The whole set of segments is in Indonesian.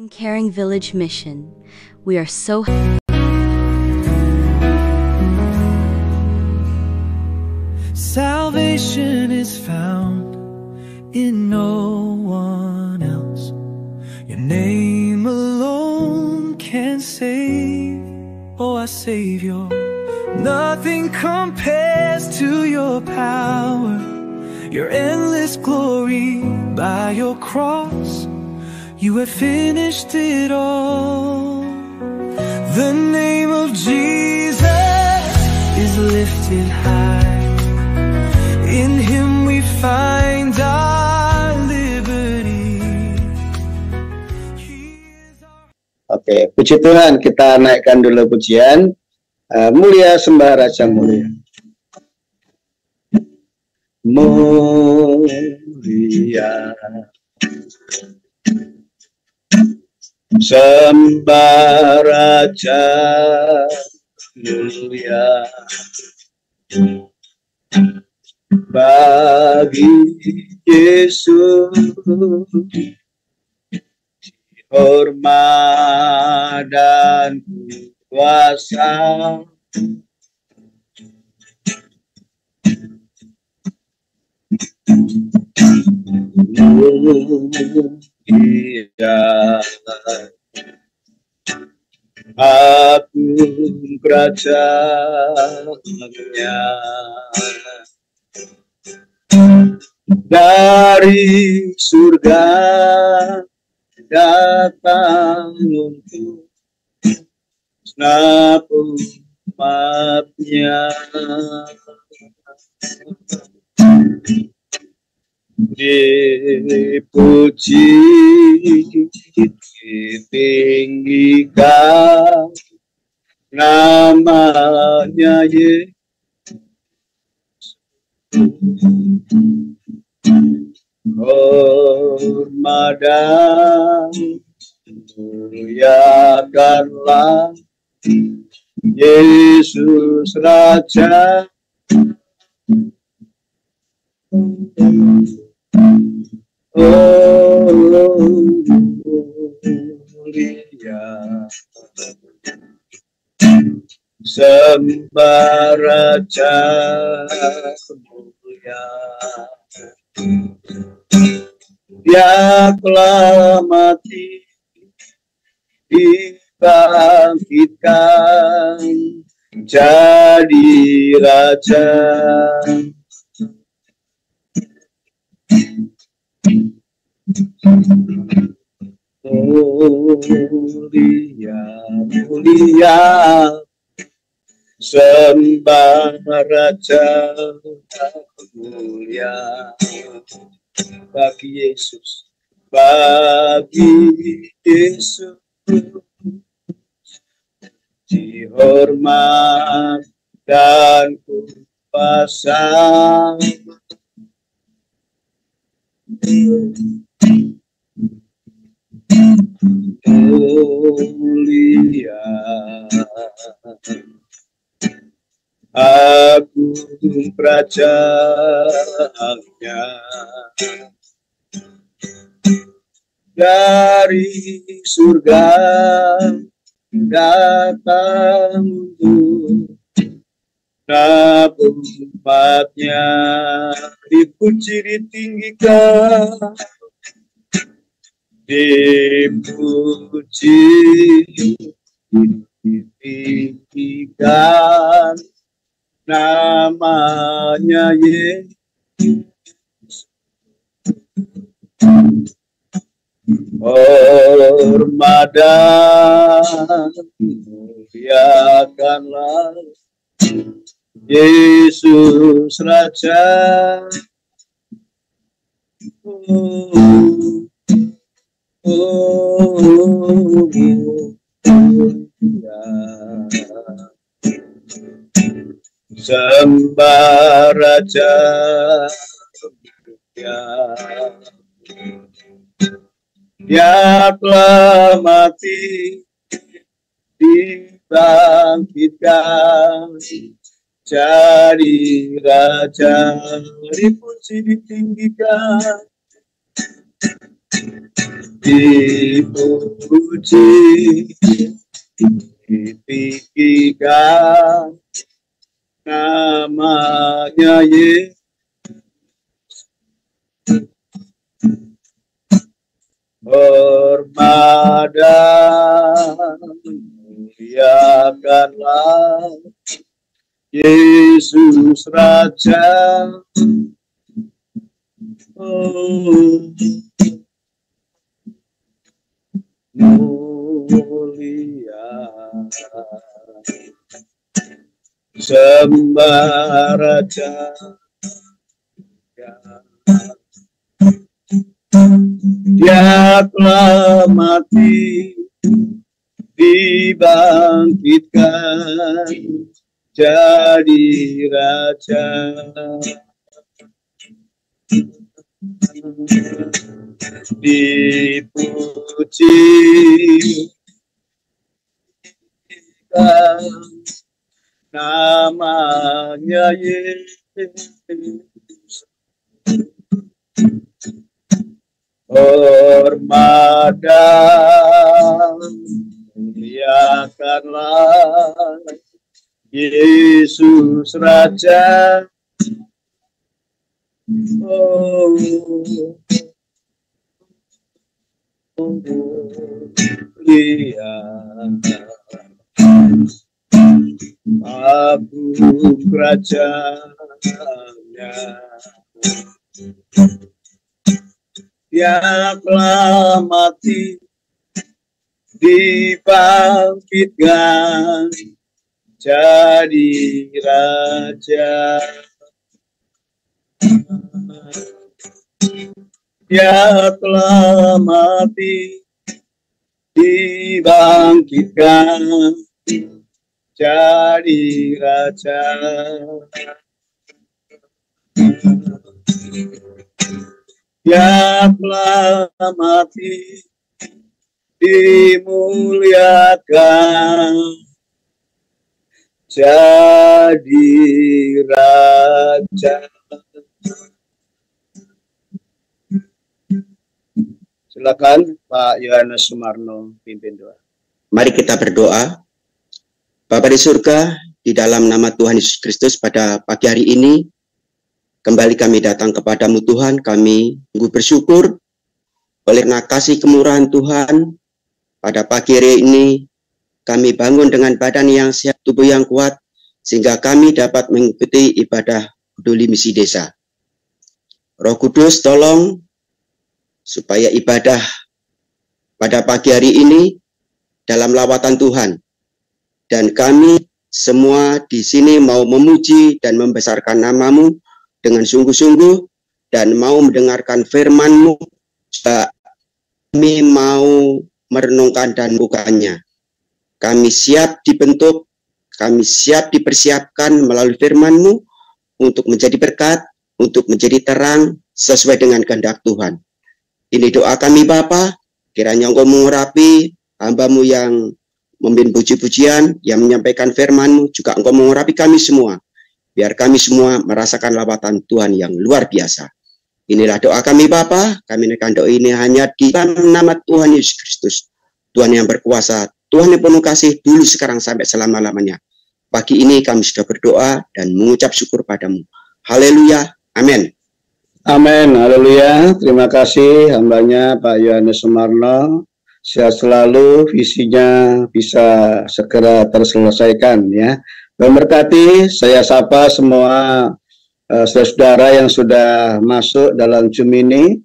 Caring Village Mission. We are so Salvation is found in no one else. Your name alone can save. Oh, our Savior. Nothing compares to your power, your endless glory. By your cross, you have finished it all. The name of Jesus is lifted high. In Him we find our liberty. Oke, puji Tuhan, kita naikkan dulu pujian. Mulia sembah Raja mulia. Mulia sembah Raja mulia bagi Yesus, hormat dan kuasa. Mulia agung kerajaannya, dari surga datang untuk segenap umatnya. Dipuji, ditinggikan namanya Yesus. Hormat dan muliakanlah Yesus Raja. Oh, mulia sembah Raja mulia. Dia telah mati, dibangkitkan jadi Raja. Mulia, mulia sembah Raja mulia bagi Yesus, bagi Yesus dihormat dan kuasa. Mulia agung kerajaannya, dari surga datang untuk umatnya. Dipuji, ditinggikan, dipuji, ditinggikan namanya Yesus. Hormat dan muliakanlah Yesus Raja. Sembah Raja mulia. Dia telah mati, dibangkitkan jadi Raja. Dipuji, ditinggikan, dipuji, ditinggikan namanya Yesus. Hormat dan muliakanlah Yesus Raja. Oh, mulia sembah Raja. Dia telah mati, dibangkitkan jadi Raja. Dipuji namanya Yesus. Hormat dan muliakanlah Yesus Raja. Oh, mulia agung kerajaannya. Dia telah mati, dibangkitkan jadi Raja. Dia telah mati, dibangkitkan jadi Raja. Dia telah mati, dimuliakan jadi Raja. Silakan Pak Yohanes Sumarno pimpin doa. Mari kita berdoa. Bapa di surga, di dalam nama Tuhan Yesus Kristus pada pagi hari ini, kembali kami datang kepadamu Tuhan. Kami bersyukur oleh kasih kemurahan Tuhan. Pada pagi hari ini kami bangun dengan badan yang sehat, tubuh yang kuat, sehingga kami dapat mengikuti ibadah peduli misi desa. Roh Kudus tolong supaya ibadah pada pagi hari ini dalam lawatan Tuhan. Dan kami semua di sini mau memuji dan membesarkan nama-Mu dengan sungguh-sungguh, dan mau mendengarkan firman-Mu, kami mau merenungkan dan bukannya. Kami siap dibentuk, kami siap dipersiapkan melalui firman-Mu untuk menjadi berkat, untuk menjadi terang sesuai dengan kehendak Tuhan. Ini doa kami Bapa, kiranya Engkau mengurapi hamba-Mu yang memimpin puji-pujian, yang menyampaikan firman-Mu, juga Engkau mengurapi kami semua. Biar kami semua merasakan lawatan Tuhan yang luar biasa. Inilah doa kami Bapa. Kami naikkan doa ini hanya di dalam nama Tuhan Yesus Kristus. Tuhan yang berkuasa, Tuhan yang penuh kasih dulu, sekarang, sampai selama-lamanya. Pagi ini kami sudah berdoa dan mengucap syukur padamu. Haleluya. Amin. Amin. Haleluya. Terima kasih hambanya Pak Yohanes Sumarno. Sehat selalu, visinya bisa segera terselesaikan ya. Memberkati, saya sapa semua saudara yang sudah masuk dalam Zoom ini.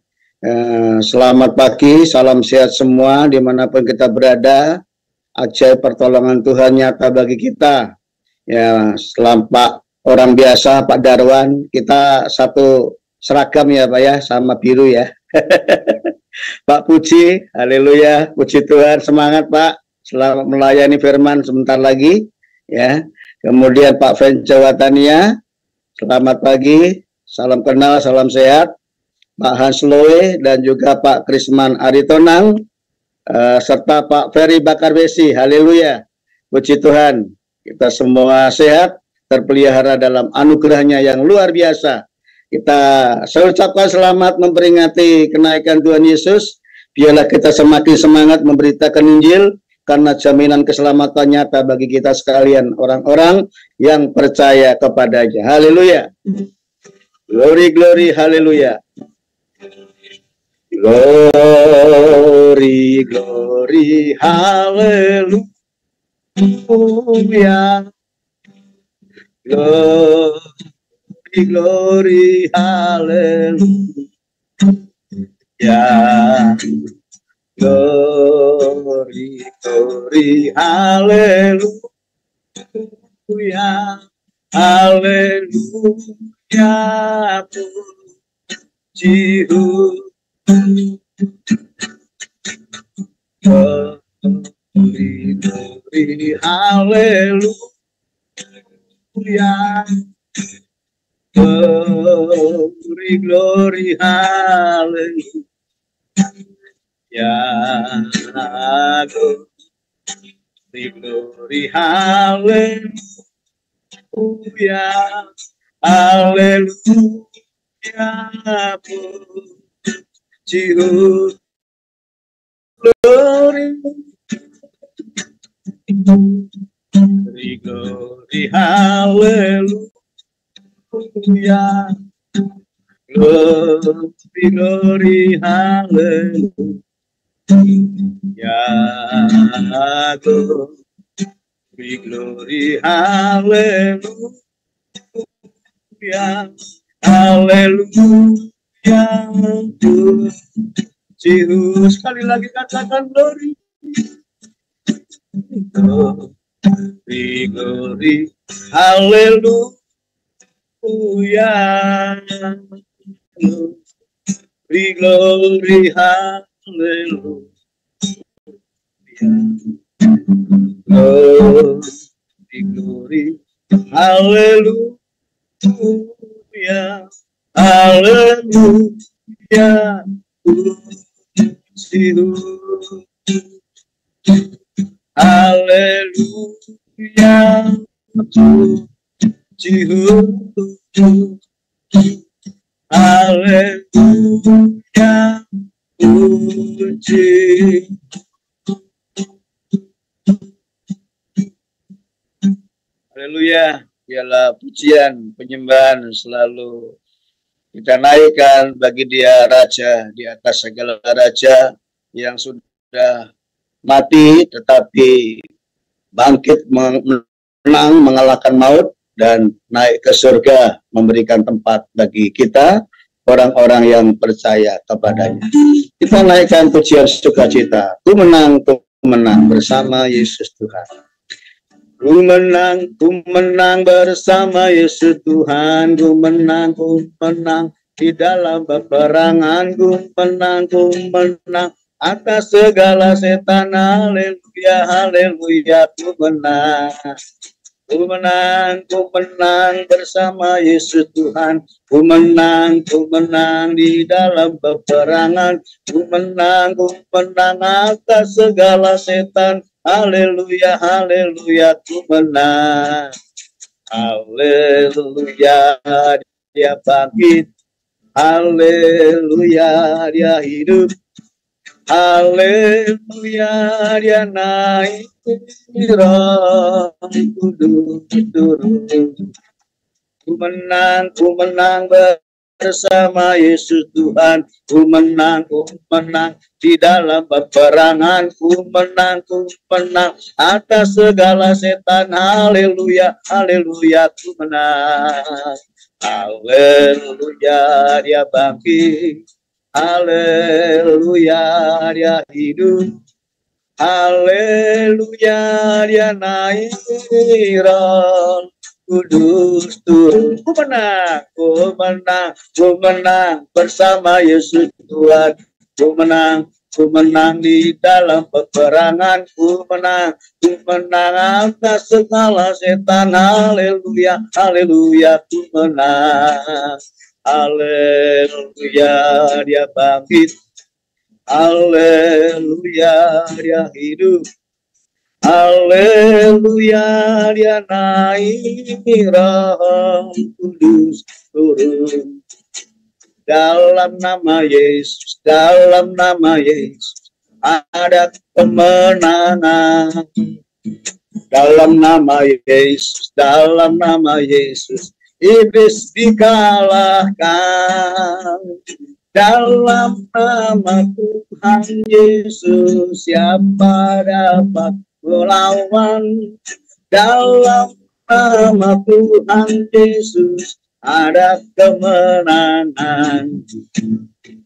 Selamat pagi, salam sehat semua dimanapun kita berada. Ajaib pertolongan Tuhan nyata bagi kita. Ya, selampak orang biasa Pak Darwan, kita satu seragam ya Pak ya, sama biru ya. Pak Puji, haleluya, puji Tuhan, semangat Pak. Selamat melayani firman sebentar lagi ya. Kemudian Pak Venja Watania, selamat pagi, salam kenal, salam sehat. Pak Hans Loe dan juga Pak Krisman Aritonang, serta Pak Ferry Bakar Besi, haleluya, puji Tuhan. Kita semua sehat, terpelihara dalam anugerahnya yang luar biasa. Saya ucapkan selamat memperingati kenaikan Tuhan Yesus. Biarlah kita semakin semangat memberitakan Injil, karena jaminan keselamatan nyata bagi kita sekalian, orang-orang yang percaya kepadanya. Haleluya. Glory, glory, haleluya. Glory, glory, haleluya. Glory, glory, haleluya. Glory, glory, haleluya. Haleluya, puji glory, glory, haleluya. Glory, glory, haleluya. Glory, glory, haleluya. Haleluya, puji glory, glory, haleluya. Glory, glory, haleluya. Glory, glory, haleluya. Haleluya, puji. Sekali lagi katakan glory. Glory, glory, haleluya. Glory, glory, haleluya. Glory, glory, haleluya. Haleluya, puji. Haleluya, puji. Haleluya, puji. Haleluya, biarlah pujian, penyembahan selalu kita naikkan bagi Dia, Raja di atas segala raja, yang sudah mati tetapi bangkit, menang, mengalahkan maut, dan naik ke surga, memberikan tempat bagi kita, orang-orang yang percaya kepadanya. Kita naikkan pujian sukacita. Ku menang bersama Yesus Tuhan. Ku menang bersama Yesus Tuhan. Ku menang di dalam peperangan. Ku menang atas segala setan. Haleluya, haleluya, ku menang. Ku menang bersama Yesus Tuhan. Ku menang di dalam peperangan. Ku menang atas segala setan. Haleluya, haleluya, ku menang. Haleluya, Dia bangkit. Haleluya, Dia hidup. Haleluya, Dia naik. Roh Kudus turun. Ku menang bersama Yesus Tuhan. Ku menang di dalam peperangan. Ku menang atas segala setan. Haleluya, haleluya, ku menang. Haleluya, Dia bangkit. Haleluya, Dia hidup. Haleluya, Dia naik. Roh Kudus turun. Ku menang bersama Yesus Tuhan. Ku menang di dalam peperangan. Ku menang atas segala setan. Haleluya, haleluya, ku menang. Haleluya, Dia bangkit. Haleluya, Dia hidup. Haleluya, Dia naik. Roh Kudus turun. dalam nama Yesus, dalam nama Yesus ada kemenangan. Dalam nama Yesus, dalam nama Yesus iblis dikalahkan. Dalam nama Tuhan Yesus siapa dapat melawan? Dalam nama Tuhan Yesus ada kemenangan.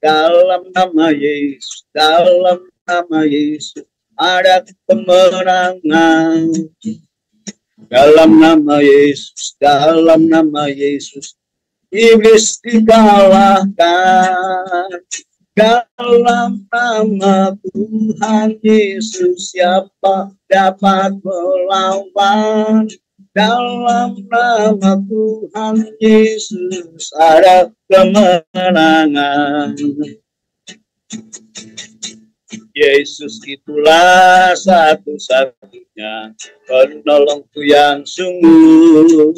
Dalam nama Yesus, dalam nama Yesus ada kemenangan. Dalam nama Yesus, dalam nama Yesus iblis dikalahkan. Dalam nama Tuhan Yesus siapa dapat melawan? Dalam nama Tuhan Yesus ada kemenangan. Yesus itulah satu-satunya penolongku yang sungguh.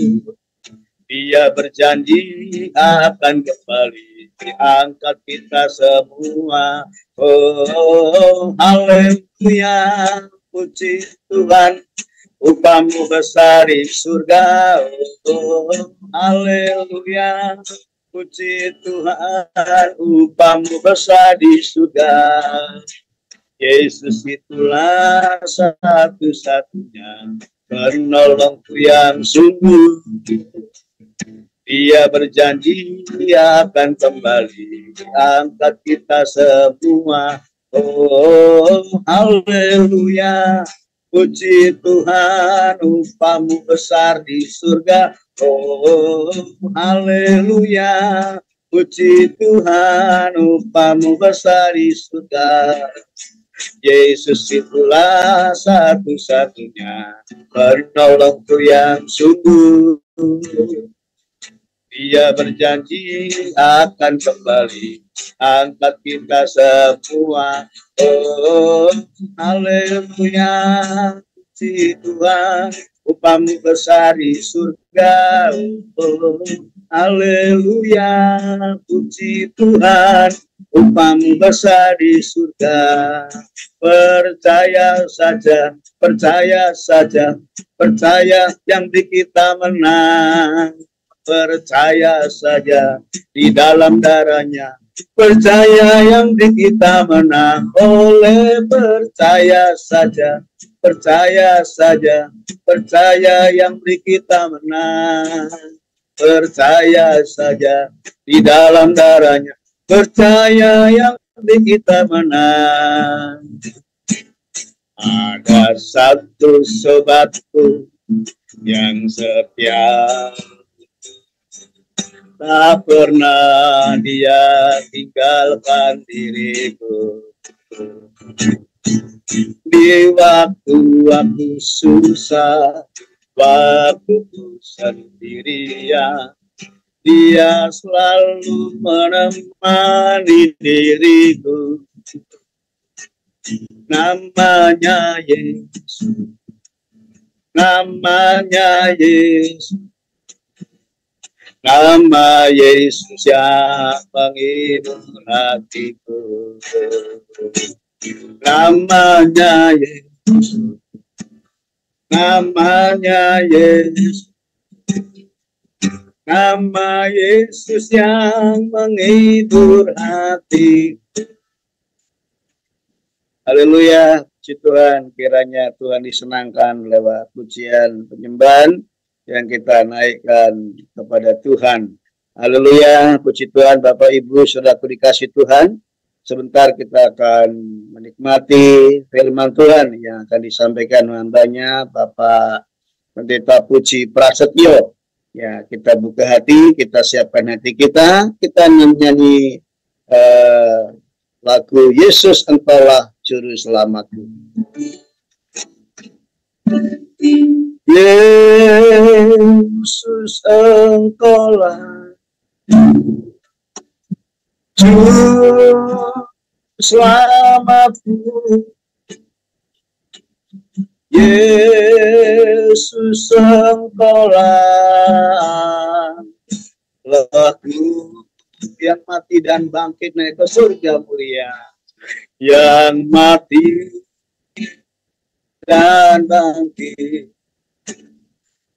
Dia berjanji akan kembali diangkat kita semua. Oh, haleluya, puji Tuhan, upamu besar di surga. Oh, haleluya, puji Tuhan, upamu besar di surga. Yesus itulah satu-satunya penolongku yang sungguh. Dia berjanji dia akan kembali angkat kita semua. Oh, haleluya, puji Tuhan, upamu besar di surga. Oh, haleluya, puji Tuhan, upamu besar di surga. Yesus itulah satu-satunya penolongku yang sungguh. Dia berjanji akan kembali angkat kita semua. Oh, haleluya, puji Tuhan, upamu besar di surga. Oh, haleluya, puji Tuhan, upamu besar di surga. Percaya saja, percaya saja, percaya yang di kita menang. Percaya saja di dalam darahnya, percaya yang di kita menang. Oleh percaya saja, percaya saja, percaya yang di kita menang. Percaya saja di dalam darahnya, percaya yang di kita menang. Ada satu sobatku yang setia, tak pernah dia tinggalkan diriku. Di waktu aku susah, waktu ku sendirian, dia selalu menemani diriku. Namanya Yesus, namanya Yesus, nama Yesus yang menghibur hatiku. Namanya Yesus, namanya Yesus, nama Yesus yang menghibur hati. Haleluya, puji Tuhan, kiranya Tuhan disenangkan lewat pujian penyembahan yang kita naikkan kepada Tuhan. Haleluya, puji Tuhan, Bapak Ibu, saudaraku dikasih Tuhan. Sebentar kita akan menikmati firman Tuhan yang akan disampaikan hambanya Bapak Pendeta Puji Prasetyo. Ya, kita buka hati, kita siapkan hati kita nyanyi lagu Yesus Engkaulah Juru Selamatku. Yesus Engkaulah Juru Selamatku. Yesus Engkaulah lagu yang mati dan bangkit naik ke surga mulia, yang mati dan bangkit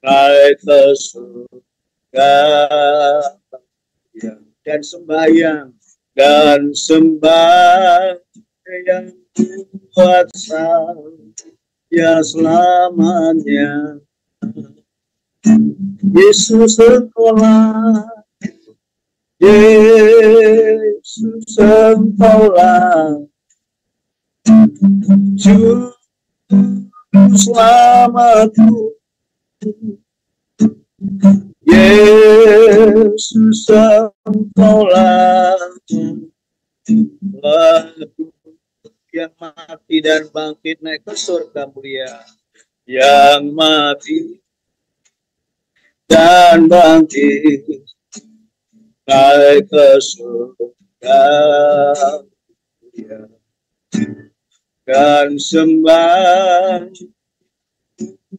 naik ke surga, dan sembahyang buat saya selamanya. Yesus engkaulah, Yesus engkaulah Juru selamatku, Yesus engkaulah aku yang mati dan bangkit naik ke surga mulia, yang mati dan bangkit naik ke surga mulia, dan sembah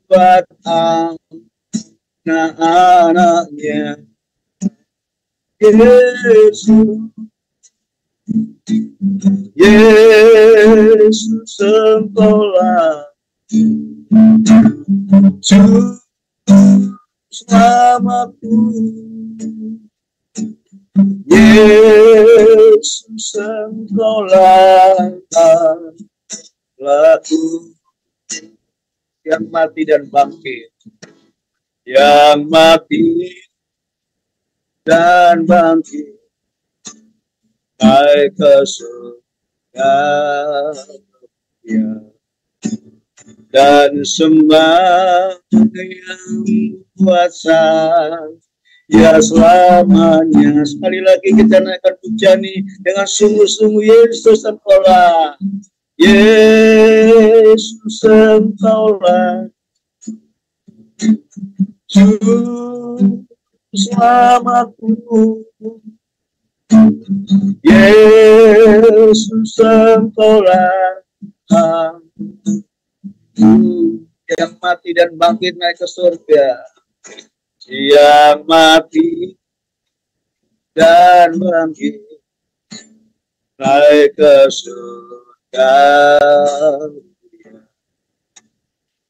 buat anak-anaknya. Yesus engkaulah Juru selamatku, Yesus engkaulah aku yang mati dan bangkit, yang mati dan bangkit naik ke surga dan sembahyang buat saya selamanya. Sekali lagi kita naikkan pujian ini dengan sungguh-sungguh. Yesus engkaulah, Yesus engkaulah Juru selamatku, Yesus engkaulah yang mati dan bangkit naik ke surga, yang mati dan bangkit naik ke surga,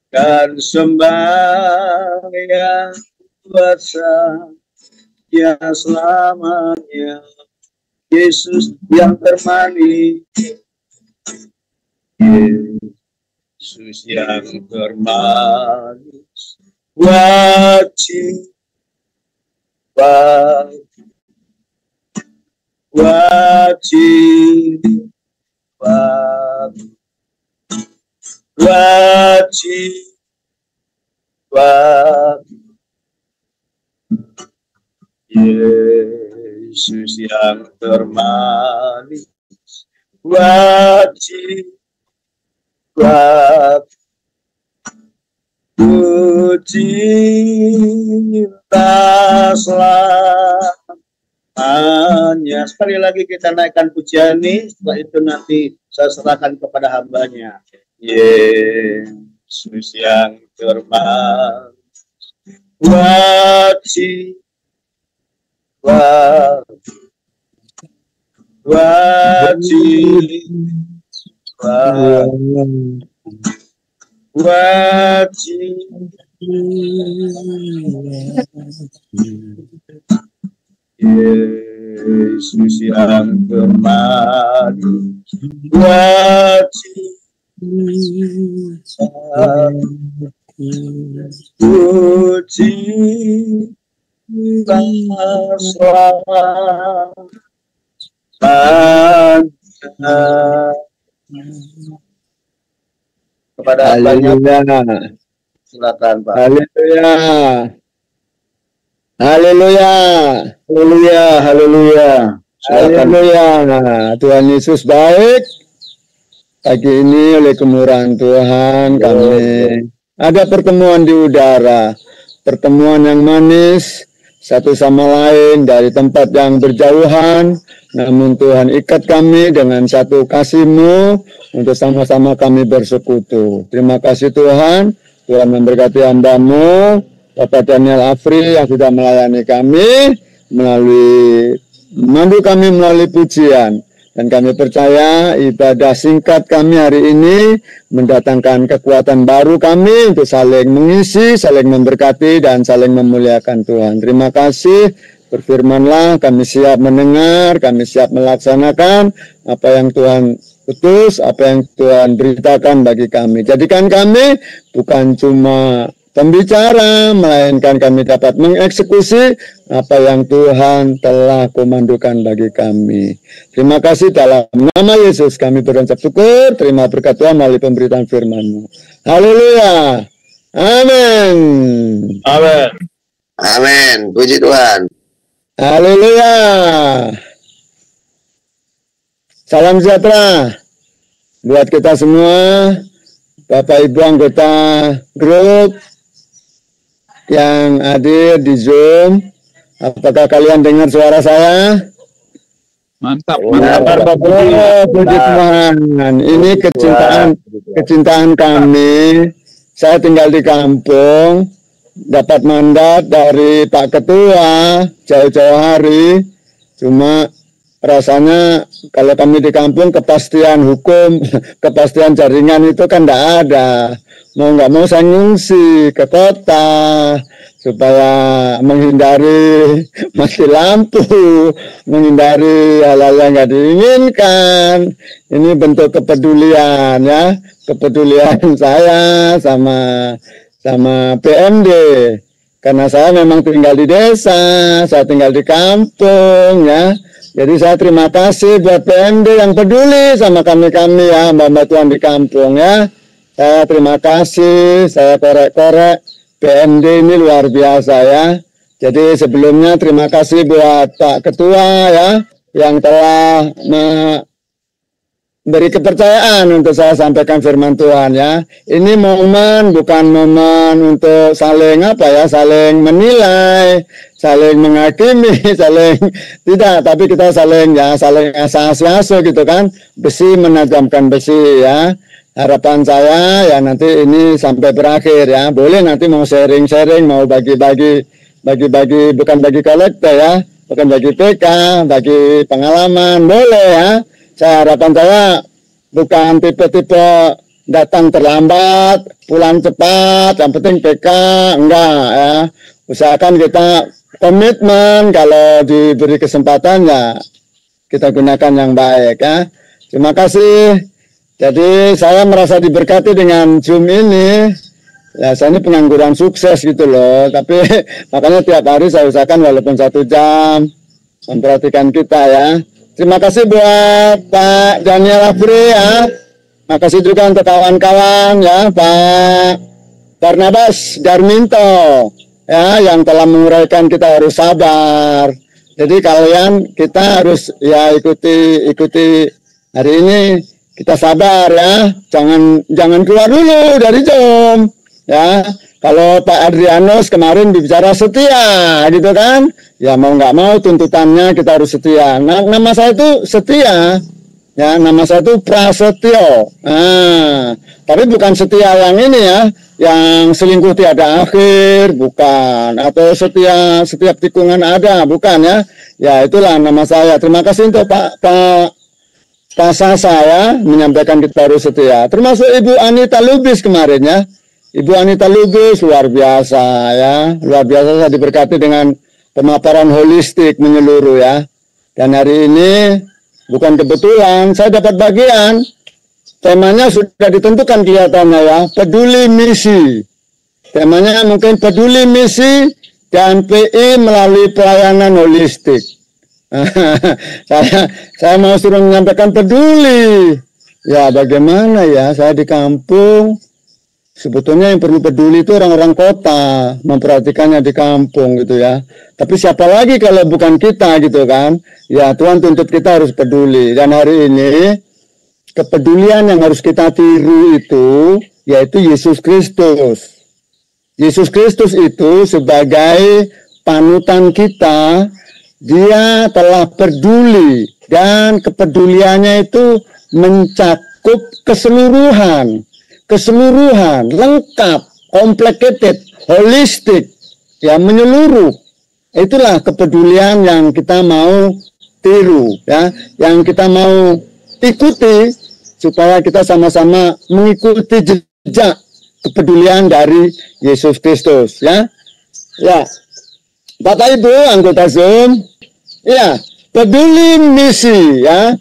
dan sembahyang buat saya selamanya. Yesus yang termanis, Yesus yang termanis, wajib Yesus yang termanis, wajib cinta selamanya. Sekali lagi kita naikkan pujian ini, setelah itu nanti saya serahkan kepada hambanya. Yesus yang termanis, wajib Yesus yang termanis, wajib puji kepada hambanya. Silakan Pak. Haleluya. Haleluya. Haleluya. Haleluya. Haleluya. Tuhan Yesus baik. Pagi ini oleh kemurahan Tuhan kami ada pertemuan di udara. Pertemuan yang manis satu sama lain dari tempat yang berjauhan. Namun Tuhan ikat kami dengan satu kasih-Mu untuk sama-sama kami bersekutu. Terima kasih Tuhan. Tuhan memberkati hamba-Mu, Bapak Daniel Afri yang sudah melayani kami melalui memandu kami melalui pujian. Dan kami percaya ibadah singkat kami hari ini mendatangkan kekuatan baru kami untuk saling mengisi, saling memberkati, dan saling memuliakan Tuhan. Terima kasih, berfirmanlah, kami siap mendengar, kami siap melaksanakan apa yang Tuhan utus, apa yang Tuhan beritakan bagi kami. Jadikan kami bukan cuma pembicara, melainkan kami dapat mengeksekusi apa yang Tuhan telah komandokan bagi kami. Terima kasih, dalam nama Yesus kami berucap syukur. Terima berkat Tuhan melalui pemberitaan firman-Mu. Haleluya. Amin. Amin. Amin. Puji Tuhan. Haleluya. Salam sejahtera buat kita semua, Bapak Ibu anggota grup yang hadir di Zoom. Apakah kalian dengar suara saya? Mantap. Puji Tuhan. Ini kecintaan kami. Saya tinggal di kampung, dapat mandat dari Pak Ketua jauh-jauh hari. Cuma rasanya kalau kami di kampung kepastian hukum, kepastian jaringan itu kan tidak ada. Mau nggak mau saya ngungsi ke kota supaya menghindari mati lampu, menghindari hal-hal yang nggak diinginkan. Ini bentuk kepedulian ya, kepedulian saya sama PMD. Karena saya memang tinggal di desa, saya tinggal di kampung ya. Jadi saya terima kasih buat PMD yang peduli sama kami-kami ya, Mbak Tuhan di kampung ya. Saya terima kasih, saya korek-korek. PMD ini luar biasa ya. Jadi sebelumnya terima kasih buat Pak Ketua ya, yang telah memberi kepercayaan untuk saya sampaikan firman Tuhan ya. Ini momen bukan momen untuk saling saling menilai, saling menghakimi, saling tidak, tapi kita saling asas-asas gitu kan. Besi menajamkan besi ya. Harapan saya ya nanti ini sampai berakhir ya. Boleh nanti mau sharing-sharing, mau bagi-bagi bukan bagi kolektor ya, bukan bagi PK, bagi pengalaman, boleh ya. Harapan saya bukan tipe-tipe datang terlambat, pulang cepat, yang penting PK, enggak ya. Usahakan kita komitmen, kalau diberi kesempatan ya kita gunakan yang baik ya. Terima kasih. Jadi saya merasa diberkati dengan Zoom ini. Ya saya ini pengangguran sukses gitu loh. Tapi makanya tiap hari saya usahakan walaupun 1 jam memperhatikan kita ya. Terima kasih buat Pak Daniel Afri ya. Makasih juga untuk kawan-kawan ya, Pak Barnabas Darminto ya, yang telah menguraikan kita harus sabar. Jadi kalian kita harus ya ikuti hari ini. Kita sabar ya, jangan keluar dulu dari Zoom ya. Kalau Pak Adrianus kemarin bicara setia gitu kan, ya mau nggak mau tuntutannya kita harus setia. Nah, nama saya itu setia ya, nama saya itu Prasetyo. Nah, tapi bukan setia yang ini ya, yang selingkuh tiada akhir, bukan, atau setia setiap tikungan ada, bukan ya. Ya itulah nama saya. Terima kasih untuk Pak saya menyampaikan kita harus setia. Termasuk Ibu Anita Lubis kemarin ya. Ibu Anita Lubis luar biasa ya. Luar biasa, saya diberkati dengan pemaparan holistik menyeluruh ya. Dan hari ini bukan kebetulan saya dapat bagian. Temanya sudah ditentukan kelihatannya ya. Peduli misi. Temanya mungkin peduli misi dan PI melalui pelayanan holistik. saya mau suruh menyampaikan peduli. Ya bagaimana ya, saya di kampung. Sebetulnya yang perlu peduli itu orang-orang kota, memperhatikannya di kampung gitu ya. Tapi siapa lagi kalau bukan kita gitu kan. Ya Tuhan tuntut kita harus peduli. Dan hari ini kepedulian yang harus kita tiru itu yaitu Yesus Kristus. Yesus Kristus itu sebagai panutan kita. Dia telah peduli dan kepeduliannya itu mencakup keseluruhan, lengkap, complicated, holistik, ya menyeluruh. Itulah kepedulian yang kita mau tiru, ya, yang kita mau ikuti supaya kita sama-sama mengikuti jejak kepedulian dari Yesus Kristus, ya. Ya, Bapak Ibu anggota Zoom, ya, peduli misi, ya.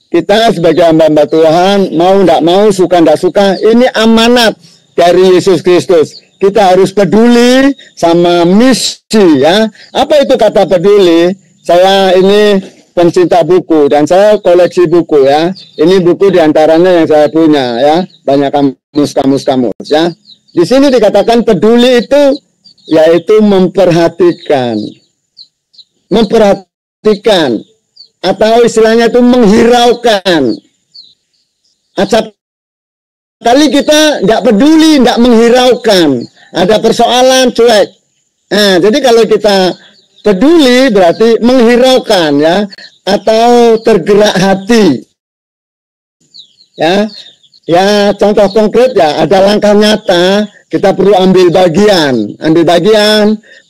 Kita sebagai hamba-hamba Tuhan, mau tidak mau, suka tidak suka, ini amanat dari Yesus Kristus. Kita harus peduli sama misi, ya. Apa itu kata peduli? Saya ini pencinta buku dan saya koleksi buku, ya. Ini buku diantaranya yang saya punya, ya. Banyak kamus, ya. Di sini dikatakan peduli itu yaitu memperhatikan atau istilahnya itu menghiraukan. Acap kali kita nggak peduli, nggak menghiraukan, ada persoalan cuek. Nah, jadi kalau kita peduli berarti menghiraukan, ya, atau tergerak hati, ya. Ya, contoh konkret, ya, ada langkah nyata, kita perlu ambil bagian,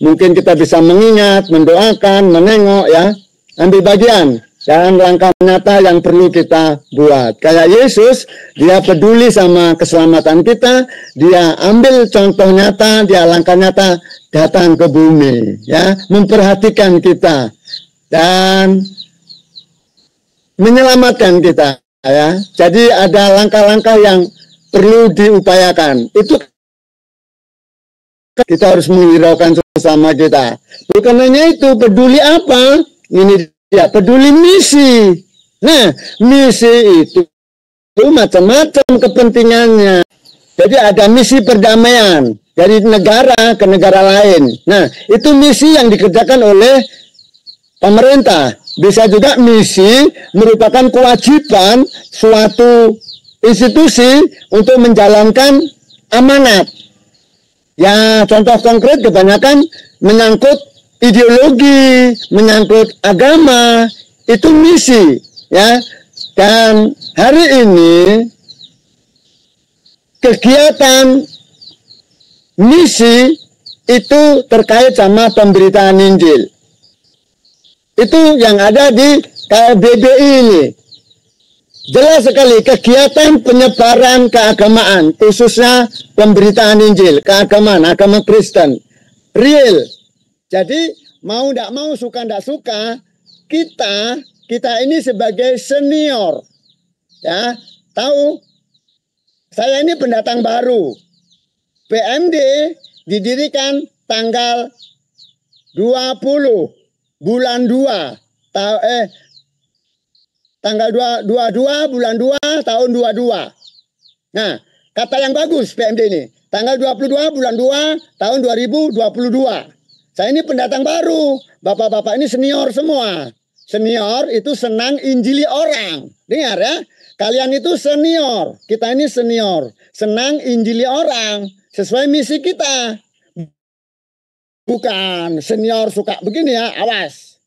mungkin kita bisa mengingat, mendoakan, menengok, ya, ambil bagian, dan langkah nyata yang perlu kita buat. Kayak Yesus, dia peduli sama keselamatan kita, dia ambil contoh nyata, dia langkah nyata, datang ke bumi, ya, memperhatikan kita, dan menyelamatkan kita. Ya, jadi ada langkah-langkah yang perlu diupayakan. Itu kita harus menghiraukan sesama kita. Bukannya itu peduli apa? Ini dia peduli misi. Nah, misi itu macam-macam kepentingannya. Jadi ada misi perdamaian dari negara ke negara lain. Nah, itu misi yang dikerjakan oleh pemerintah. Bisa juga misi merupakan kewajiban suatu institusi untuk menjalankan amanat. Ya, contoh konkret kebanyakan menyangkut ideologi, menyangkut agama, itu misi, ya. Dan hari ini kegiatan misi itu terkait sama pemberitaan Injil. Itu yang ada di KBBI ini. Jelas sekali kegiatan penyebaran keagamaan, khususnya pemberitaan Injil, keagamaan, agama Kristen. Real. Jadi mau tidak mau, suka tidak suka, kita ini sebagai senior. Ya, tahu, saya ini pendatang baru. PMD didirikan tanggal 20 bulan 2 tanggal 22 bulan 2 tahun 22. Nah, kata yang bagus PMD ini, tanggal 22 bulan 2 tahun 2022. Saya ini pendatang baru, bapak-bapak ini senior semua. Senior itu senang injili orang. Dengar, ya, kalian itu senior, kita ini senior, senang injili orang sesuai misi kita. Bukan senior suka begini, ya, awas.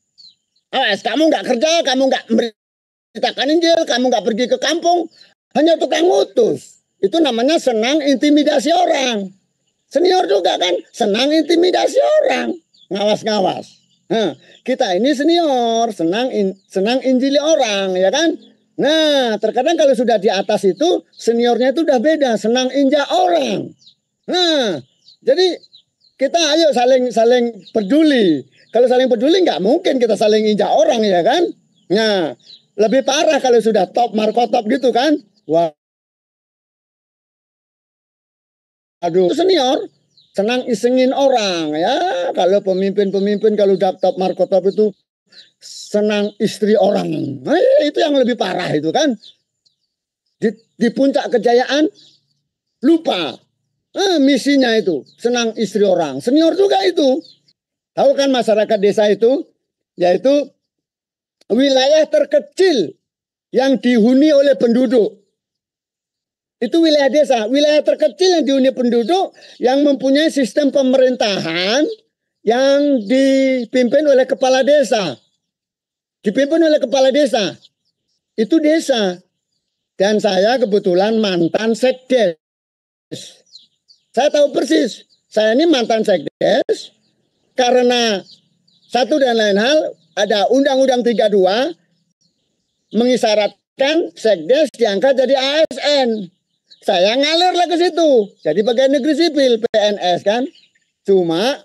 Awas, kamu nggak kerja, kamu nggak memberitakan Injil, kamu nggak pergi ke kampung, hanya tukang ngutus. Itu namanya senang intimidasi orang. Senior juga kan, senang intimidasi orang. Ngawas-ngawas. Nah, kita ini senior, senang injili orang, ya kan? Nah, terkadang kalau sudah di atas itu, seniornya itu udah beda, senang injak orang. Nah, jadi kita ayo saling peduli. Kalau saling peduli nggak mungkin kita saling injak orang, ya kan? Nah, lebih parah kalau sudah top markotop gitu kan? Wah, aduh, senior senang isengin orang, ya. Kalau pemimpin kalau udah top markotop itu senang istri orang. Nah, itu yang lebih parah itu kan? Di puncak kejayaan lupa. Misinya itu senang istri orang. Senior juga itu. Tahu kan masyarakat desa itu, yaitu wilayah terkecil yang dihuni oleh penduduk. Itu wilayah desa, wilayah terkecil yang dihuni penduduk yang mempunyai sistem pemerintahan yang dipimpin oleh kepala desa. Dipimpin oleh kepala desa. Itu desa. Dan saya kebetulan mantan sekdes. Saya tahu persis, saya ini mantan sekdes, karena satu dan lain hal, ada Undang-Undang 32 mengisyaratkan Sekdes diangkat jadi ASN. Saya ngalir lah ke situ. Jadi pegawai negeri sipil, PNS kan. Cuma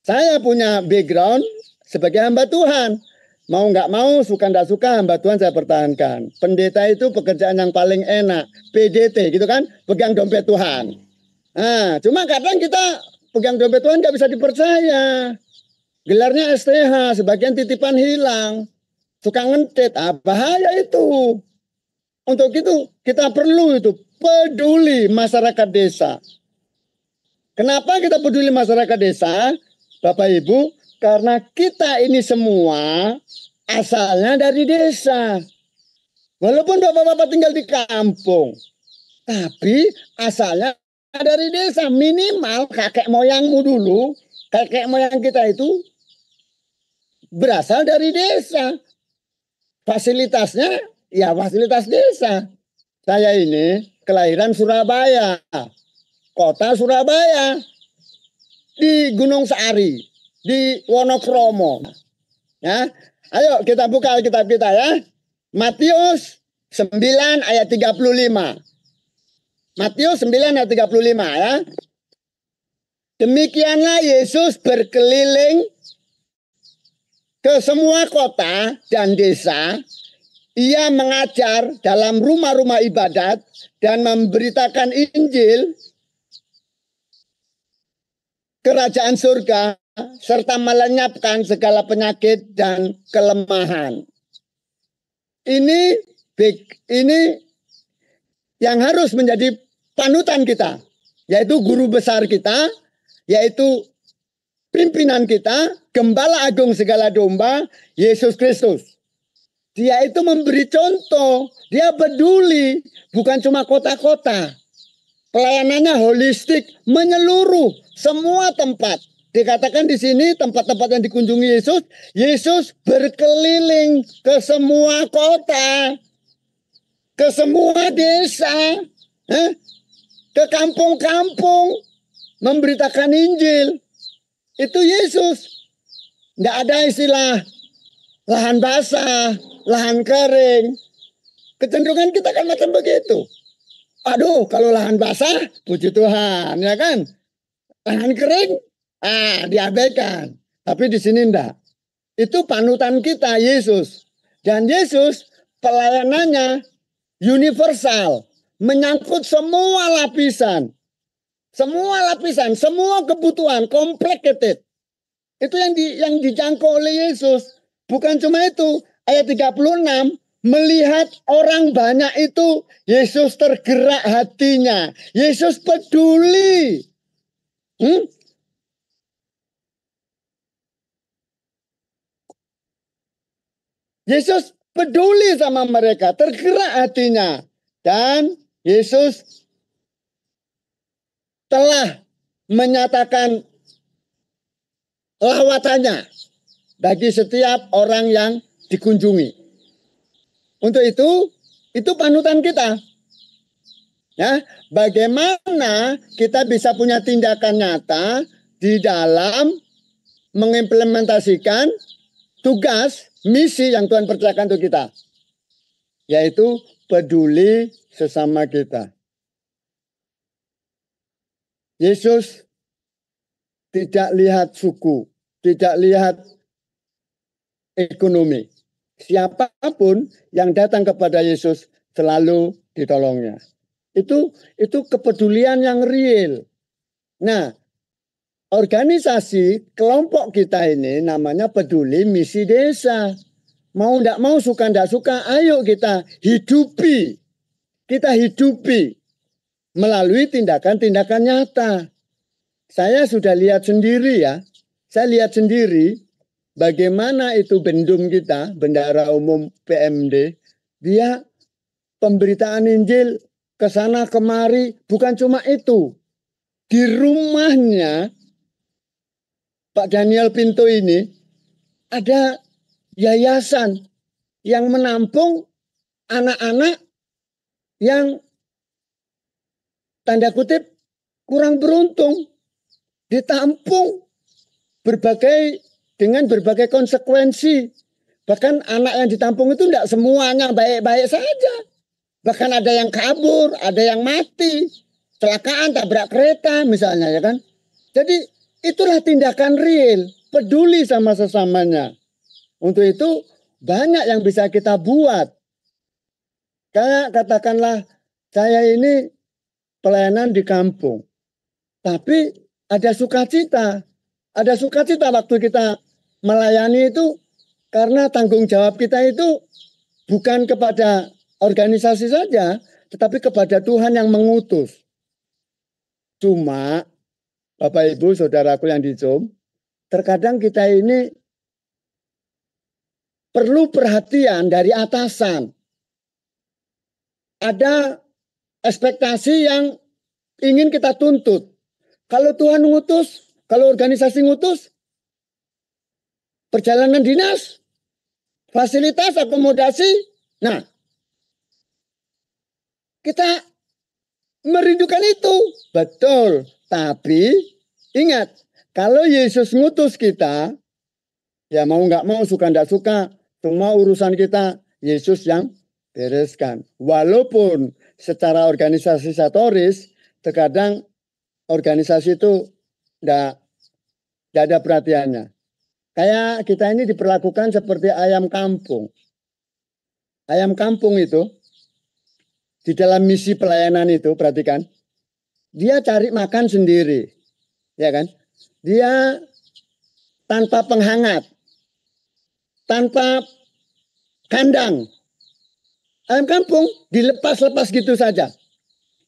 saya punya background sebagai hamba Tuhan. Mau nggak mau, suka nggak suka, hamba Tuhan saya pertahankan. Pendeta itu pekerjaan yang paling enak. PDT gitu kan, pegang dompet Tuhan. Nah, cuma kadang kita pegang dompet Tuhan nggak bisa dipercaya. Gelarnya STH, sebagian titipan hilang. Suka ngentit, bahaya itu. Untuk itu kita perlu itu peduli masyarakat desa. Kenapa kita peduli masyarakat desa, Bapak Ibu? Karena kita ini semua asalnya dari desa. Walaupun bapak-bapak tinggal di kampung, tapi asalnya dari desa. Minimal kakek moyangmu dulu, kakek moyang kita itu berasal dari desa. Fasilitasnya ya fasilitas desa. Saya ini kelahiran Surabaya, kota Surabaya, di Gunung Sari, di Wonokromo. Ya, ayo kita buka Alkitab kita ya. Matius 9 ayat 35. Matius 9 ayat 35 ya. Demikianlah Yesus berkeliling ke semua kota dan desa. Ia mengajar dalam rumah-rumah ibadat dan memberitakan Injil kerajaan surga serta melenyapkan segala penyakit dan kelemahan. Ini yang harus menjadi panutan kita, yaitu guru besar kita, yaitu pimpinan kita, Gembala Agung segala domba, Yesus Kristus. Dia itu memberi contoh, dia peduli, bukan cuma kota-kota. Pelayanannya holistik, menyeluruh semua tempat. Dikatakan di sini tempat-tempat yang dikunjungi Yesus, Yesus berkeliling ke semua kota, ke semua desa, ke kampung-kampung, memberitakan Injil. Itu Yesus. Nggak ada istilah lahan basah, lahan kering. Kecenderungan kita kan macam begitu. Aduh, kalau lahan basah, puji Tuhan, ya kan? Lahan kering, diabaikan. Tapi di sini enggak. Itu panutan kita, Yesus. Dan Yesus pelayanannya universal, menyangkut semua lapisan. Semua lapisan, semua kebutuhan, complicated. Itu yang dijangkau oleh Yesus. Bukan cuma itu, ayat 36, melihat orang banyak itu, Yesus tergerak hatinya. Yesus peduli. Yesus peduli sama mereka, tergerak hatinya. Dan Yesus telah menyatakan lawatannya bagi setiap orang yang dikunjungi. Untuk itu panutan kita. Ya, bagaimana kita bisa punya tindakan nyata di dalam mengimplementasikan tugas, misi yang Tuhan percayakan untuk kita. Yaitu peduli sesama kita. Yesus tidak lihat suku, tidak lihat ekonomi. Siapapun yang datang kepada Yesus selalu ditolongnya. Itu kepedulian yang real. Nah, organisasi kelompok kita ini namanya Peduli Misi Desa. Mau ndak mau, suka ndak suka, ayo kita hidupi. Kita hidupi melalui tindakan-tindakan nyata. Saya sudah lihat sendiri ya. Saya lihat sendiri bagaimana itu bendum kita, Bendahara Umum PMD, dia pemberitaan Injil ke sana kemari. Bukan cuma itu. Di rumahnya Pak Daniel Pinto ini ada yayasan yang menampung anak-anak yang tanda kutip kurang beruntung. Ditampung berbagai dengan berbagai konsekuensi. Bahkan anak yang ditampung itu tidak semuanya baik-baik saja. Bahkan ada yang kabur, ada yang mati, kecelakaan, tabrak kereta misalnya, ya kan. Jadi itulah tindakan real, peduli sama sesamanya. Untuk itu banyak yang bisa kita buat. Kayak katakanlah saya ini pelayanan di kampung. Tapi ada sukacita. Ada sukacita waktu kita melayani itu karena tanggung jawab kita itu bukan kepada organisasi saja, tetapi kepada Tuhan yang mengutus. Cuma Bapak Ibu saudaraku yang di Zoom, terkadang kita ini perlu perhatian dari atasan. Ada ekspektasi yang ingin kita tuntut. Kalau Tuhan ngutus, kalau organisasi ngutus, perjalanan dinas, fasilitas, akomodasi, nah kita merindukan itu. Betul. Tapi ingat, kalau Yesus ngutus kita, ya mau nggak mau, suka nggak suka, semua urusan kita Yesus yang bereskan. Walaupun secara organisatoris terkadang organisasi itu nggak ada perhatiannya. Kayak kita ini diperlakukan seperti ayam kampung. Ayam kampung itu di dalam misi pelayanan itu, perhatikan, dia cari makan sendiri, ya kan? Dia tanpa penghangat, tanpa kandang. Ayam kampung dilepas-lepas gitu saja.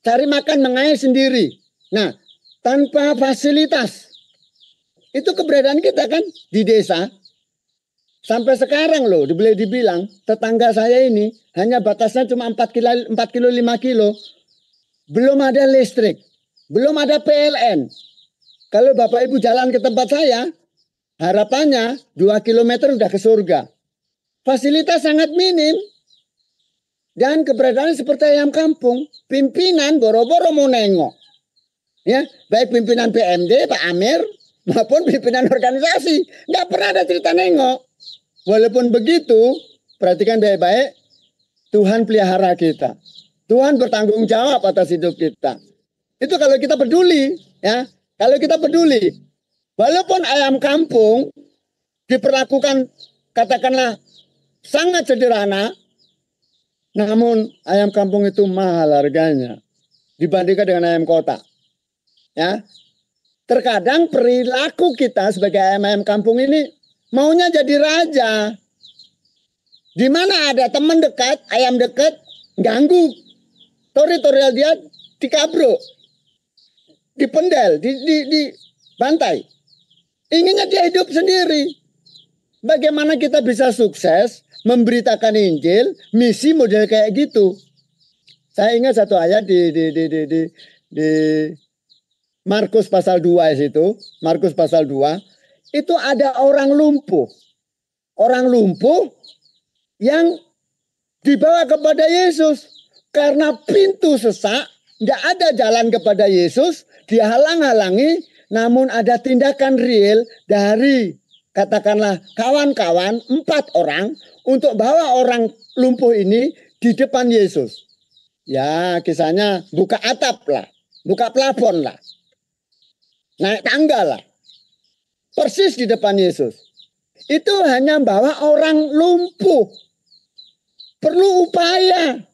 Cari makan mengair sendiri. Nah, tanpa fasilitas. Itu keberadaan kita kan di desa. Sampai sekarang loh, boleh dibilang tetangga saya ini hanya batasnya cuma 4 kilo 5 kilo. Belum ada listrik, belum ada PLN. Kalau Bapak Ibu jalan ke tempat saya, harapannya 2 kilometer udah ke surga. Fasilitas sangat minim. Dan keberadaan seperti ayam kampung, pimpinan boro-boro mau nengok. Ya, baik pimpinan PMD, Pak Amir, maupun pimpinan organisasi. Nggak pernah ada cerita nengok. Walaupun begitu, perhatikan baik-baik, Tuhan pelihara kita. Tuhan bertanggung jawab atas hidup kita. Itu kalau kita peduli, ya. Kalau kita peduli, walaupun ayam kampung diperlakukan katakanlah sangat sederhana, namun ayam kampung itu mahal harganya dibandingkan dengan ayam kota. Ya. Terkadang perilaku kita sebagai ayam kampung ini maunya jadi raja. Di mana ada teman dekat, ayam dekat, ganggu. Teritorial dia dikabruk, dipendel, dibantai. Inginnya dia hidup sendiri. Bagaimana kita bisa sukses memberitakan Injil, misi model kayak gitu? Saya ingat satu ayat di Markus pasal 2 situ, Markus pasal 2, itu ada orang lumpuh. Orang lumpuh yang dibawa kepada Yesus. Karena pintu sesak, tidak ada jalan kepada Yesus, dihalang-halangi, namun ada tindakan real dari katakanlah kawan-kawan 4 orang untuk bawa orang lumpuh ini di depan Yesus. Ya, kisahnya buka atap lah, buka plafon lah, naik tangga lah, persis di depan Yesus. Itu hanya bawa orang lumpuh. Perlu upaya.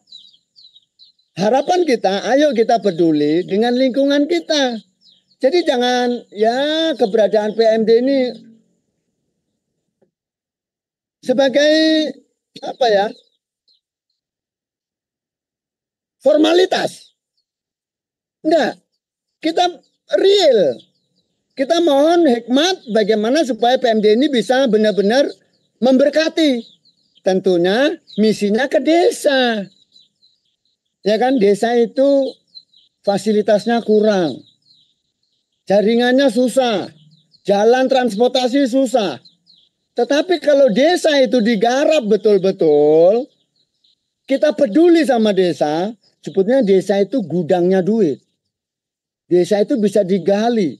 Harapan kita, ayo kita peduli dengan lingkungan kita. Jadi jangan, ya keberadaan PMD ini sebagai apa ya, formalitas. Enggak, kita real. Kita mohon hikmat bagaimana supaya PMD ini bisa benar-benar memberkati. Tentunya misinya ke desa. Ya kan, desa itu fasilitasnya kurang. Jaringannya susah. Jalan transportasi susah. Tetapi kalau desa itu digarap betul-betul, kita peduli sama desa, sebetulnya desa itu gudangnya duit. Desa itu bisa digali.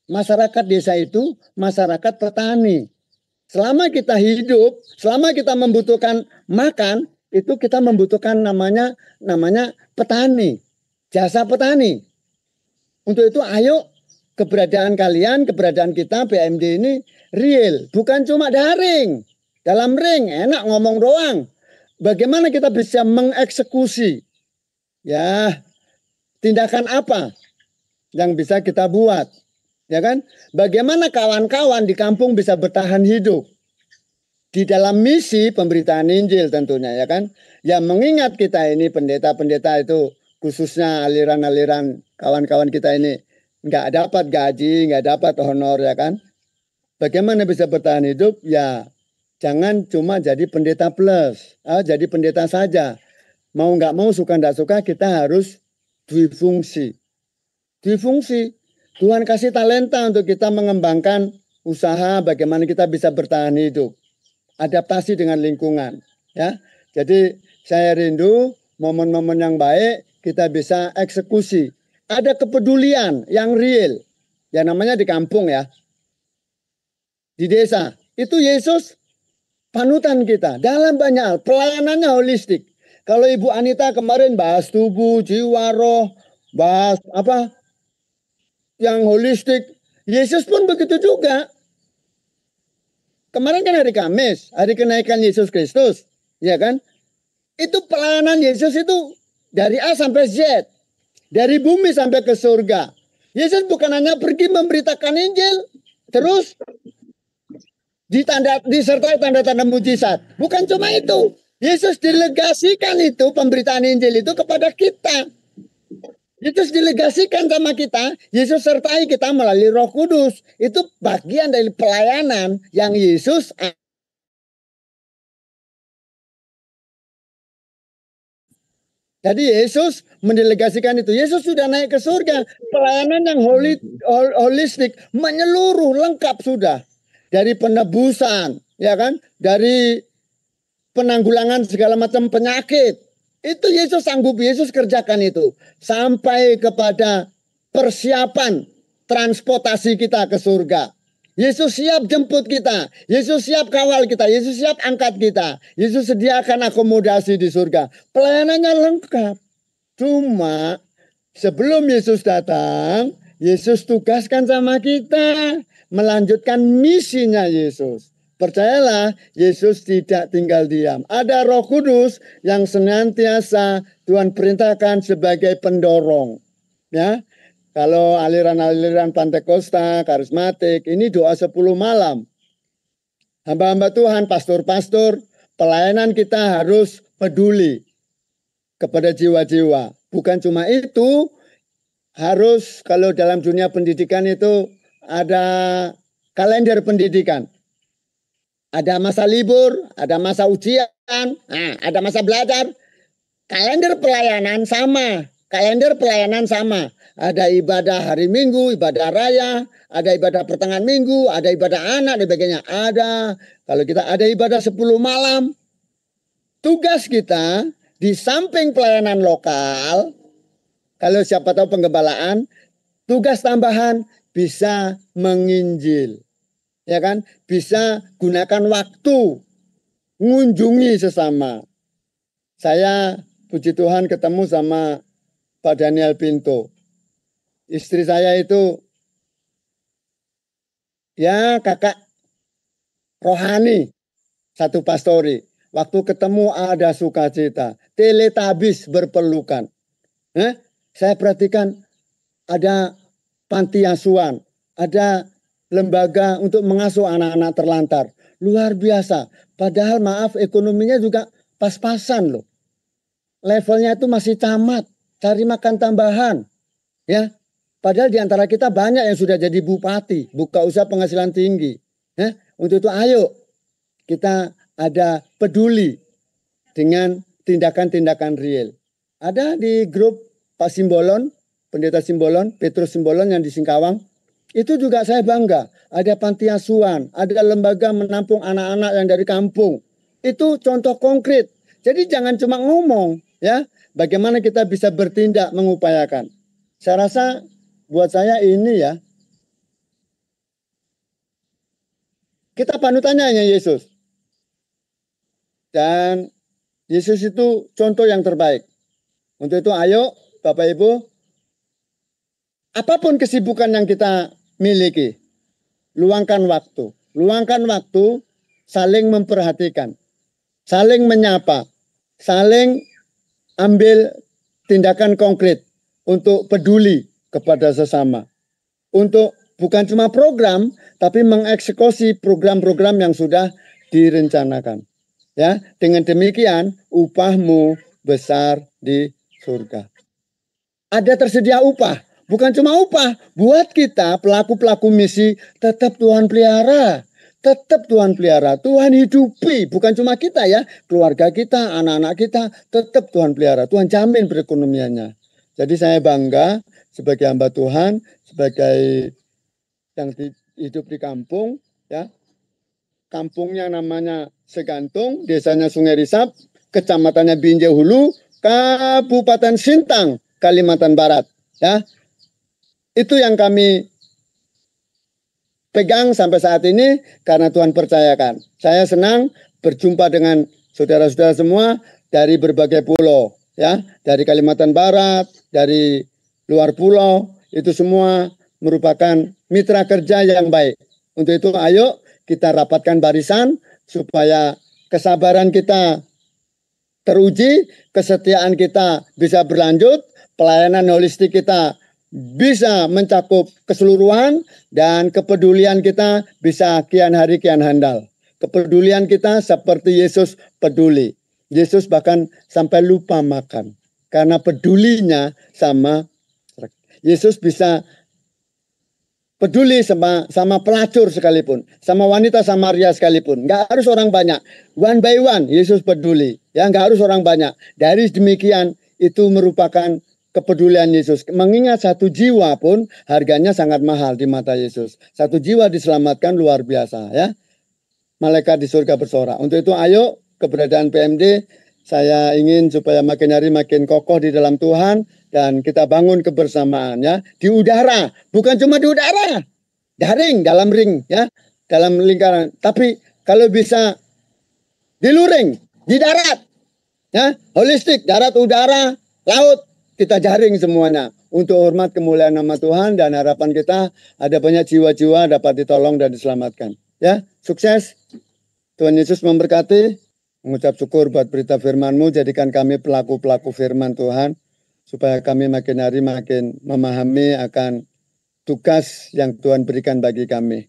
Masyarakat desa itu masyarakat petani. Selama kita hidup, selama kita membutuhkan makan, itu kita membutuhkan namanya petani, jasa petani. Untuk itu ayo keberadaan kalian, keberadaan kita PMD ini real, bukan cuma daring. Dalam ring enak ngomong doang. Bagaimana kita bisa mengeksekusi? Ya, tindakan apa yang bisa kita buat? Ya kan? Bagaimana kawan-kawan di kampung bisa bertahan hidup di dalam misi pemberitaan Injil tentunya, ya kan? Ya, mengingat kita ini pendeta-pendeta itu, khususnya aliran-aliran kawan-kawan kita ini nggak dapat gaji, nggak dapat honor, ya kan? Bagaimana bisa bertahan hidup? Ya, jangan cuma jadi pendeta plus, jadi pendeta saja. Mau nggak mau, suka nggak suka, kita harus dwifungsi. Dwifungsi. Tuhan kasih talenta untuk kita mengembangkan usaha, bagaimana kita bisa bertahan hidup. Adaptasi dengan lingkungan. Ya, jadi saya rindu momen-momen yang baik kita bisa eksekusi. Ada kepedulian yang real. Ya namanya di kampung ya. Di desa. Itu Yesus panutan kita dalam banyak hal. Pelayanannya holistik. Kalau Ibu Anita kemarin bahas tubuh, jiwa, roh, bahas apa yang holistik. Yesus pun begitu juga. Kemarin kan hari Kamis, hari kenaikan Yesus Kristus, ya kan? Itu pelayanan Yesus itu dari A sampai Z, dari bumi sampai ke surga. Yesus bukan hanya pergi memberitakan Injil, terus disertai tanda-tanda mujizat. Bukan cuma itu. Yesus delegasikan itu pemberitaan Injil itu kepada kita. Yesus delegasikan sama kita. Yesus sertai kita melalui Roh Kudus. Itu bagian dari pelayanan yang Yesus. Jadi Yesus mendelegasikan itu. Yesus sudah naik ke surga. Pelayanan yang holistik, menyeluruh, lengkap sudah. Dari penebusan, ya kan? Dari penanggulangan segala macam penyakit. Itu Yesus sanggup, Yesus kerjakan itu. Sampai kepada persiapan transportasi kita ke surga. Yesus siap jemput kita. Yesus siap kawal kita. Yesus siap angkat kita. Yesus sediakan akomodasi di surga. Pelayanannya lengkap. Cuma sebelum Yesus datang, Yesus tugaskan sama kita melanjutkan misinya Yesus. Percayalah, Yesus tidak tinggal diam. Ada Roh Kudus yang senantiasa Tuhan perintahkan sebagai pendorong. Ya, kalau aliran-aliran Pantekosta, karismatik, ini doa 10 malam. Hamba-hamba Tuhan, pastor-pastor, pelayanan kita harus peduli kepada jiwa-jiwa. Bukan cuma itu, harus kalau dalam dunia pendidikan itu ada kalender pendidikan. Ada masa libur, ada masa ujian, ada masa belajar. Kalender pelayanan sama. Kalender pelayanan sama. Ada ibadah hari Minggu, ibadah raya, ada ibadah pertengahan minggu, ada ibadah anak, dan sebagainya. Ada. Kalau kita ada ibadah 10 malam. Tugas kita di samping pelayanan lokal, kalau siapa tahu penggembalaan, tugas tambahan bisa menginjil. Ya kan, bisa gunakan waktu mengunjungi sesama. Saya puji Tuhan ketemu sama Pak Daniel Pinto. Istri saya itu ya kakak rohani satu pastori. Waktu ketemu ada sukacita, teletabis berpelukan. Saya perhatikan ada panti asuhan, ada lembaga untuk mengasuh anak-anak terlantar. Luar biasa. Padahal maaf, ekonominya juga pas-pasan loh. Levelnya itu masih camat. Cari makan tambahan. Ya. Padahal di antara kita banyak yang sudah jadi bupati. Buka usaha penghasilan tinggi. Ya. Untuk itu ayo. Kita ada peduli dengan tindakan-tindakan real. Ada di grup Pak Simbolon. Pendeta Simbolon. Petrus Simbolon yang di Singkawang. Itu juga saya bangga. Ada panti asuhan, ada lembaga menampung anak-anak yang dari kampung. Itu contoh konkret. Jadi jangan cuma ngomong, ya. Bagaimana kita bisa bertindak mengupayakan. Saya rasa buat saya ini ya. Kita panutannya hanya Yesus. Dan Yesus itu contoh yang terbaik. Untuk itu ayo Bapak Ibu, apapun kesibukan yang kita miliki, luangkan waktu. Luangkan waktu saling memperhatikan, saling menyapa, saling ambil tindakan konkret untuk peduli kepada sesama. Untuk bukan cuma program, tapi mengeksekusi program-program yang sudah direncanakan. Ya, dengan demikian upahmu besar di surga. Ada tersedia upah, bukan cuma upah, buat kita pelaku-pelaku misi tetap Tuhan pelihara. Tetap Tuhan pelihara, Tuhan hidupi, bukan cuma kita ya, keluarga kita, anak-anak kita, tetap Tuhan pelihara, Tuhan jamin perekonomiannya. Jadi saya bangga sebagai hamba Tuhan, sebagai yang hidup di kampung, ya. Kampungnya namanya Segantung, desanya Sungai Risap, kecamatannya Binjai Hulu, Kabupaten Sintang, Kalimantan Barat, ya. Itu yang kami pegang sampai saat ini karena Tuhan percayakan. Saya senang berjumpa dengan saudara-saudara semua dari berbagai pulau, ya, dari Kalimantan Barat, dari luar pulau, itu semua merupakan mitra kerja yang baik. Untuk itu ayo kita rapatkan barisan supaya kesabaran kita teruji, kesetiaan kita bisa berlanjut, pelayanan holistik kita bisa mencakup keseluruhan, dan kepedulian kita bisa kian hari kian handal. Kepedulian kita seperti Yesus peduli. Yesus bahkan sampai lupa makan karena pedulinya sama. Yesus bisa peduli sama pelacur sekalipun, sama wanita Samaria sekalipun. Nggak harus orang banyak. One by one Yesus peduli. Ya, nggak harus orang banyak. Dari demikian itu merupakan kepedulian Yesus. Mengingat satu jiwa pun harganya sangat mahal di mata Yesus. Satu jiwa diselamatkan luar biasa, ya. Malaikat di surga bersorak. Untuk itu ayo keberadaan PMD saya ingin supaya makin hari makin kokoh di dalam Tuhan dan kita bangun kebersamaan, ya, di udara, bukan cuma di udara, daring, dalam ring, ya, dalam lingkaran, tapi kalau bisa di luring, di darat, ya, holistik, darat, udara, laut, kita jaring semuanya untuk hormat kemuliaan nama Tuhan, dan harapan kita ada banyak jiwa-jiwa dapat ditolong dan diselamatkan, ya. Sukses, Tuhan Yesus memberkati. Mengucap syukur buat berita firman-Mu, jadikan kami pelaku-pelaku firman Tuhan, supaya kami makin hari makin memahami akan tugas yang Tuhan berikan bagi kami.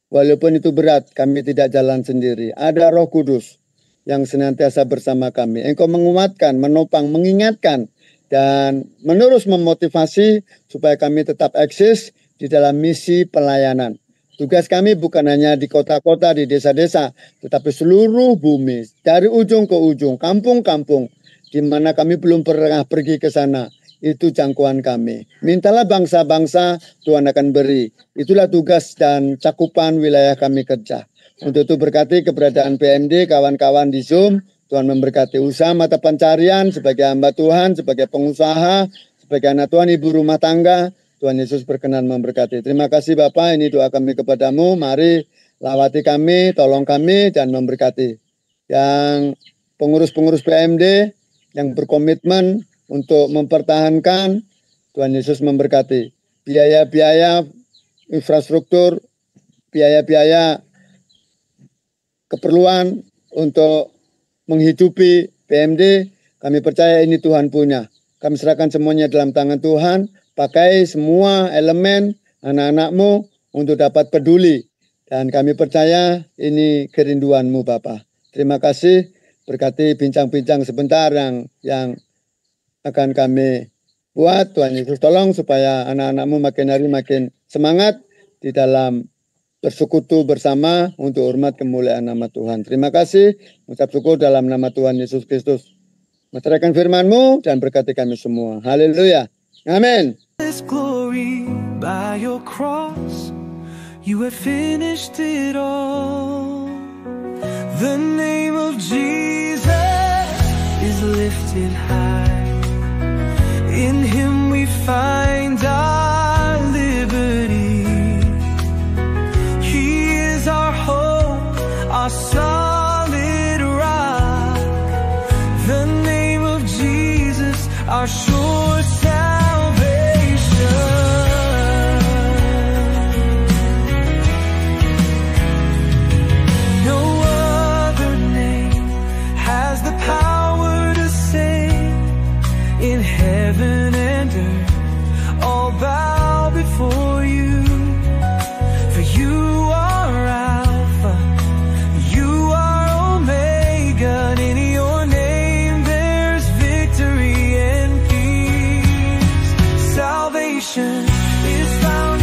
Walaupun itu berat, kami tidak jalan sendiri. Ada Roh Kudus yang senantiasa bersama kami. Engkau menguatkan, menopang, mengingatkan, dan menerus memotivasi supaya kami tetap eksis di dalam misi pelayanan. Tugas kami bukan hanya di kota-kota, di desa-desa, tetapi seluruh bumi, dari ujung ke ujung, kampung-kampung, di mana kami belum pernah pergi ke sana. Itu jangkauan kami. Mintalah bangsa-bangsa, Tuhan akan beri. Itulah tugas dan cakupan wilayah kami kerja. Untuk itu berkati keberadaan PMD, kawan-kawan di Zoom. Tuhan memberkati usaha mata pencarian sebagai hamba Tuhan, sebagai pengusaha, sebagai anak Tuhan, ibu rumah tangga. Tuhan Yesus berkenan memberkati. Terima kasih Bapak, ini doa kami kepadamu. Mari lawati kami, tolong kami, dan memberkati. Yang pengurus-pengurus PMD yang berkomitmen untuk mempertahankan, Tuhan Yesus memberkati. Biaya-biaya infrastruktur, biaya-biaya keperluan untuk menghidupi PMD, kami percaya ini Tuhan punya. Kami serahkan semuanya dalam tangan Tuhan. Pakai semua elemen anak-anak-Mu untuk dapat peduli. Dan kami percaya ini kerinduan-Mu Bapa. Terima kasih. Berkati bincang-bincang sebentar yang akan kami buat. Tuhan Yesus tolong supaya anak-anak-Mu makin hari makin semangat di dalam bersekutu bersama untuk hormat kemuliaan nama Tuhan. Terima kasih. Mengucap syukur dalam nama Tuhan Yesus Kristus. Menyerahkan firman-Mu dan berkati kami semua. Haleluya. Amin. This glory by your cross, you have finished it all. The name of Jesus is lifted high. In Him we find our liberty. He is our hope. salvation is found